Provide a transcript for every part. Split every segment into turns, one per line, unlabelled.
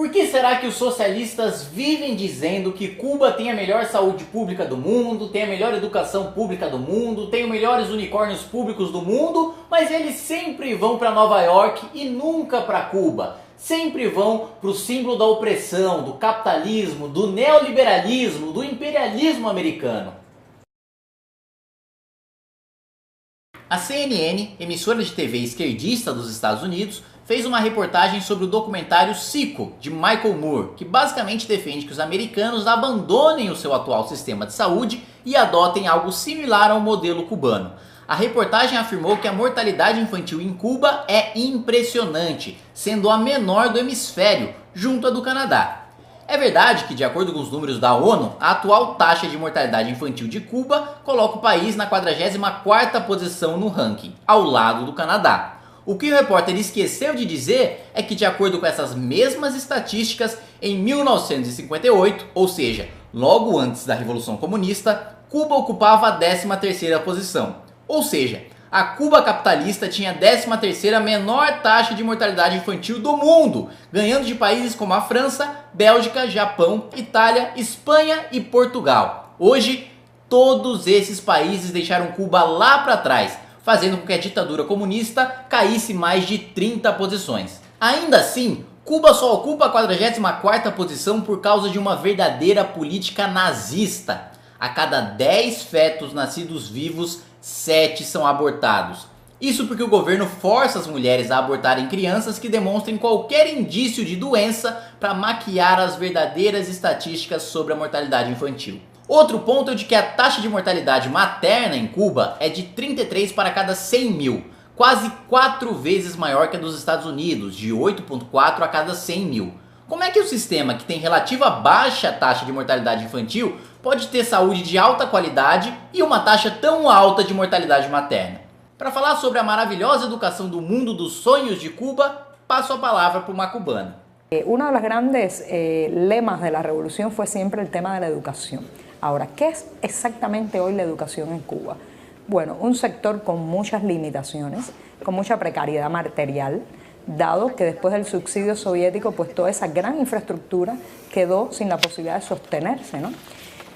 Por que será que os socialistas vivem dizendo que Cuba tem a melhor saúde pública do mundo, tem a melhor educação pública do mundo, tem os melhores unicórnios públicos do mundo, mas eles sempre vão para Nova York e nunca para Cuba? Sempre vão para o símbolo da opressão, do capitalismo, do neoliberalismo, do imperialismo americano. A CNN, emissora de TV esquerdista dos Estados Unidos, fez uma reportagem sobre o documentário Sicko, de Michael Moore, que basicamente defende que os americanos abandonem o seu atual sistema de saúde e adotem algo similar ao modelo cubano. A reportagem afirmou que a mortalidade infantil em Cuba é impressionante, sendo a menor do hemisfério, junto à do Canadá. É verdade que, de acordo com os números da ONU, a atual taxa de mortalidade infantil de Cuba coloca o país na 44ª posição no ranking, ao lado do Canadá. O que o repórter esqueceu de dizer é que, de acordo com essas mesmas estatísticas, em 1958, ou seja, logo antes da Revolução Comunista, Cuba ocupava a 13ª posição. Ou seja, a Cuba capitalista tinha a 13ª menor taxa de mortalidade infantil do mundo, ganhando de países como a França, Bélgica, Japão, Itália, Espanha e Portugal. Hoje, todos esses países deixaram Cuba lá para trás, fazendo com que a ditadura comunista caísse mais de 30 posições. Ainda assim, Cuba só ocupa a 44ª posição por causa de uma verdadeira política nazista. A cada 10 fetos nascidos vivos, 7 são abortados. Isso porque o governo força as mulheres a abortarem crianças que demonstrem qualquer indício de doença para maquiar as verdadeiras estatísticas sobre a mortalidade infantil. Outro ponto é de que a taxa de mortalidade materna em Cuba é de 33 para cada 100 mil, quase 4 vezes maior que a dos Estados Unidos, de 8,4 a cada 100 mil. Como é que o sistema, que tem relativa baixa taxa de mortalidade infantil, pode ter saúde de alta qualidade e uma taxa tão alta de mortalidade materna? Para falar sobre a maravilhosa educação do mundo dos sonhos de Cuba, passo a palavra para uma cubana.
Uno de los grandes lemas de la revolución fue siempre el tema de la educación. Ahora, ¿qué es exactamente hoy la educación en Cuba? Bueno, un sector con muchas limitaciones, con mucha precariedad material, dado que después del subsidio soviético, pues toda esa gran infraestructura quedó sin la posibilidad de sostenerse, ¿no?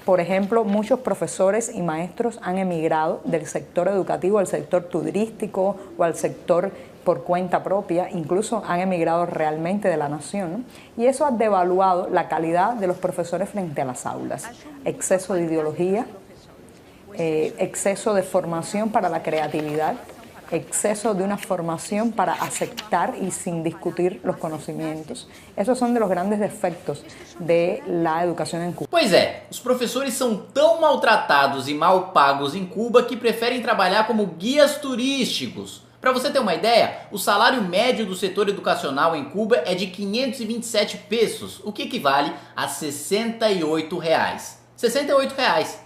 Por ejemplo, muchos profesores y maestros han emigrado del sector educativo al sector turístico o al sector por cuenta propia, incluso han emigrado realmente de la nación, ¿no? Y eso ha devaluado la calidad de los profesores frente a las aulas. Exceso de ideología, exceso de formación para la creatividad, exceso de una formación para aceptar y sin discutir los conocimientos. Esos son de los grandes defectos de la educación en Cuba.
Pois é, os professores são tão maltratados e mal pagos em Cuba que preferem trabalhar como guias turísticos. Para você ter uma ideia, o salário médio do setor educacional em Cuba é de 527 pesos, o que equivale a R$ 68. R$ 68,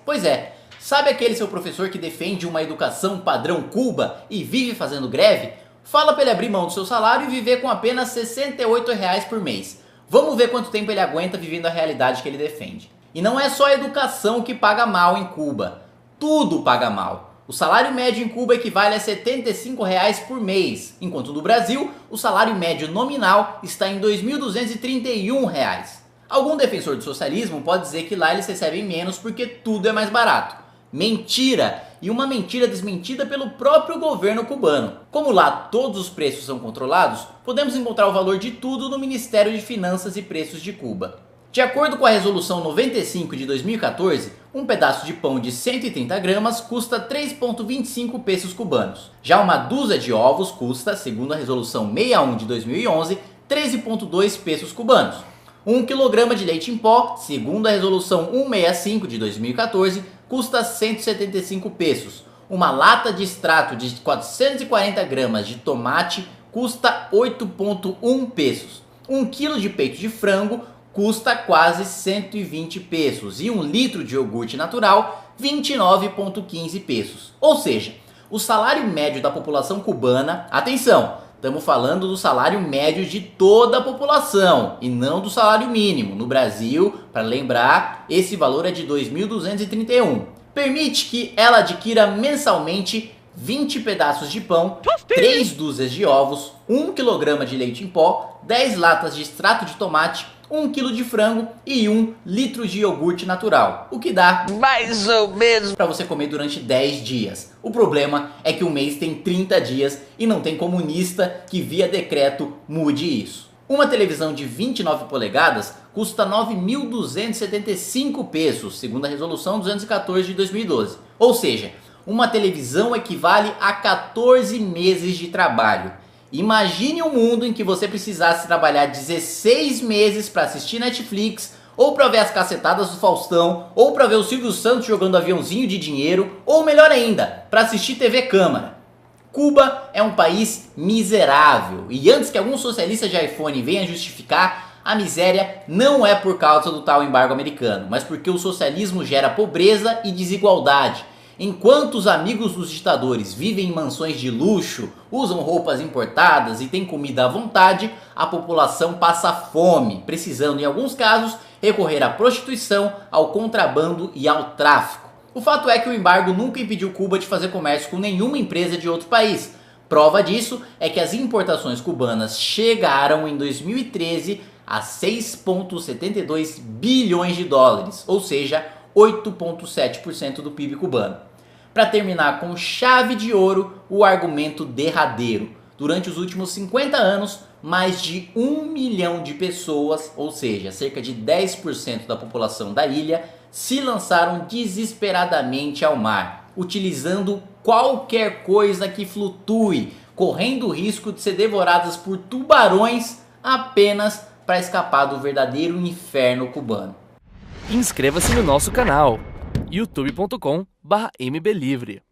pois é. Sabe aquele seu professor que defende uma educação padrão Cuba e vive fazendo greve? Fala para ele abrir mão do seu salário e viver com apenas R$ 68 por mês. Vamos ver quanto tempo ele aguenta vivendo a realidade que ele defende. E não é só a educação que paga mal em Cuba. Tudo paga mal. O salário médio em Cuba equivale a R$ 75 por mês, enquanto no Brasil o salário médio nominal está em R$ 2.231. Algum defensor do socialismo pode dizer que lá eles recebem menos porque tudo é mais barato. Mentira! E uma mentira desmentida pelo próprio governo cubano. Como lá todos os preços são controlados, podemos encontrar o valor de tudo no Ministério de Finanças e Preços de Cuba. De acordo com a Resolução 95 de 2014, um pedaço de pão de 130 gramas custa 3,25 pesos cubanos. Já uma dúzia de ovos custa, segundo a Resolução 61 de 2011, 13,2 pesos cubanos. 1 kg de leite em pó, segundo a Resolução 165 de 2014, custa 175 pesos. Uma lata de extrato de 440 gramas de tomate custa 8,1 pesos. 1 kg de peito de frango custa quase 120 pesos. E 1 litro de iogurte natural, 29,15 pesos. Ou seja, o salário médio da população cubana, atenção, estamos falando do salário médio de toda a população e não do salário mínimo. No Brasil, para lembrar, esse valor é de 2.231. Permite que ela adquira mensalmente 20 pedaços de pão, 3 dúzias de ovos, 1 kg de leite em pó, 10 latas de extrato de tomate, 1 kg de frango e 1 litro de iogurte natural, o que dá mais ou menos para você comer durante 10 dias. O problema é que o mês tem 30 dias e não tem comunista que via decreto mude isso. Uma televisão de 29 polegadas custa 9.275 pesos, segundo a resolução 214 de 2012. Ou seja, uma televisão equivale a 14 meses de trabalho. Imagine um mundo em que você precisasse trabalhar 16 meses para assistir Netflix, ou para ver as cacetadas do Faustão, ou para ver o Silvio Santos jogando aviãozinho de dinheiro, ou melhor ainda, para assistir TV Câmara. Cuba é um país miserável, e antes que algum socialista de iPhone venha justificar, a miséria não é por causa do tal embargo americano, mas porque o socialismo gera pobreza e desigualdade. Enquanto os amigos dos ditadores vivem em mansões de luxo, usam roupas importadas e têm comida à vontade, a população passa fome, precisando em alguns casos recorrer à prostituição, ao contrabando e ao tráfico. O fato é que o embargo nunca impediu Cuba de fazer comércio com nenhuma empresa de outro país. Prova disso é que as importações cubanas chegaram em 2013 a 6,72 bilhões de dólares, ou seja, 8,7% do PIB cubano. Para terminar com chave de ouro, o argumento derradeiro. Durante os últimos 50 anos, mais de 1 milhão de pessoas, ou seja, cerca de 10% da população da ilha, se lançaram desesperadamente ao mar, utilizando qualquer coisa que flutue, correndo o risco de ser devoradas por tubarões apenas para escapar do verdadeiro inferno cubano.
Inscreva-se no nosso canal youtube.com/mblivre.